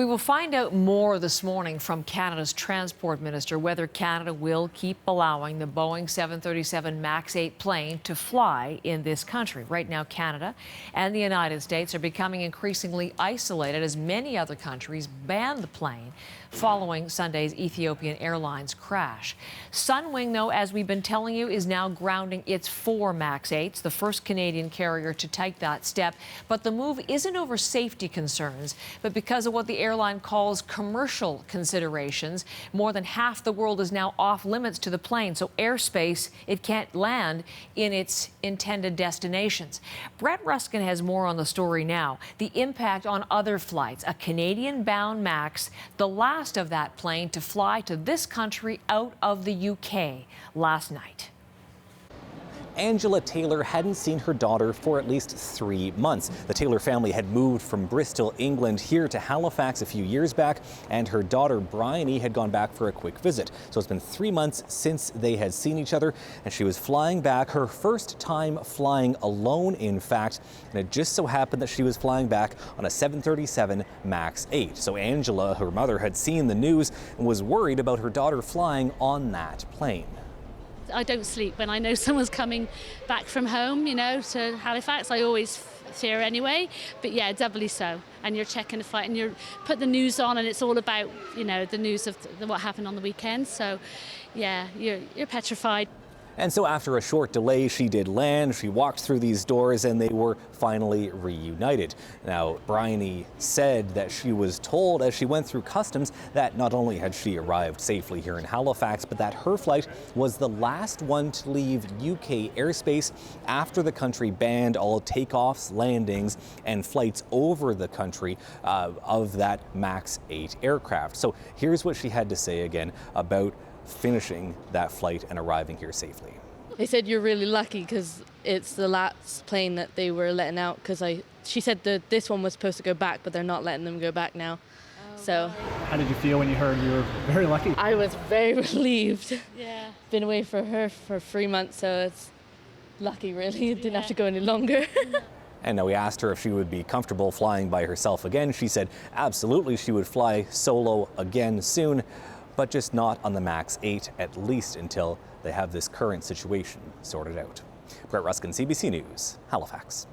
We will find out more this morning from Canada's Transport Minister whether Canada will keep allowing the Boeing 737 Max 8 plane to fly in this country. Right now, Canada and the United States are becoming increasingly isolated as many other countries ban the plane following Sunday's Ethiopian Airlines crash. Sunwing, though, as we've been telling you, is now grounding its 4 Max 8s, the first Canadian carrier to take that step. But the move isn't over safety concerns, but because of what the airline calls commercial considerations. More than half the world is now off limits to the plane, so airspace it can't land in its intended destinations. Brett Ruskin has more on the story now. The impact on other flights, a Canadian-bound Max, the last of that plane to fly to this country out of the UK last night. Angela Taylor hadn't seen her daughter for at least 3 months. The Taylor family had moved from Bristol, England, here to Halifax a few years back, and her daughter Bryony had gone back for a quick visit. So it's been 3 months since they had seen each other, and she was flying back, her first time flying alone, in fact, and it just so happened that she was flying back on a 737 Max 8. So Angela, her mother, had seen the news and was worried about her daughter flying on that plane. I don't sleep when I know someone's coming back from home, to Halifax. I always fear anyway, but yeah, doubly so. And you're checking the flight and you put the news on and it's all about, the news of what happened on the weekend. So yeah, you're petrified. And so after a short delay, she did land. She walked through these doors and they were finally reunited. Now, Bryony said that she was told as she went through customs that not only had she arrived safely here in Halifax, but that her flight was the last one to leave UK airspace after the country banned all takeoffs, landings, and flights over the country of that Max 8 aircraft. So here's what she had to say again about finishing that flight and arriving here safely. They said you're really lucky because it's the last plane that they were letting out, because she said that this one was supposed to go back, but they're not letting them go back now. So how did you feel when you heard you were very lucky? I was very relieved. Yeah. Been away for her for 3 months, so it's lucky really. It didn't have to go any longer. And now we asked her if she would be comfortable flying by herself again. She said absolutely she would fly solo again soon, but just not on the Max 8, at least until they have this current situation sorted out. Brett Ruskin, CBC News, Halifax.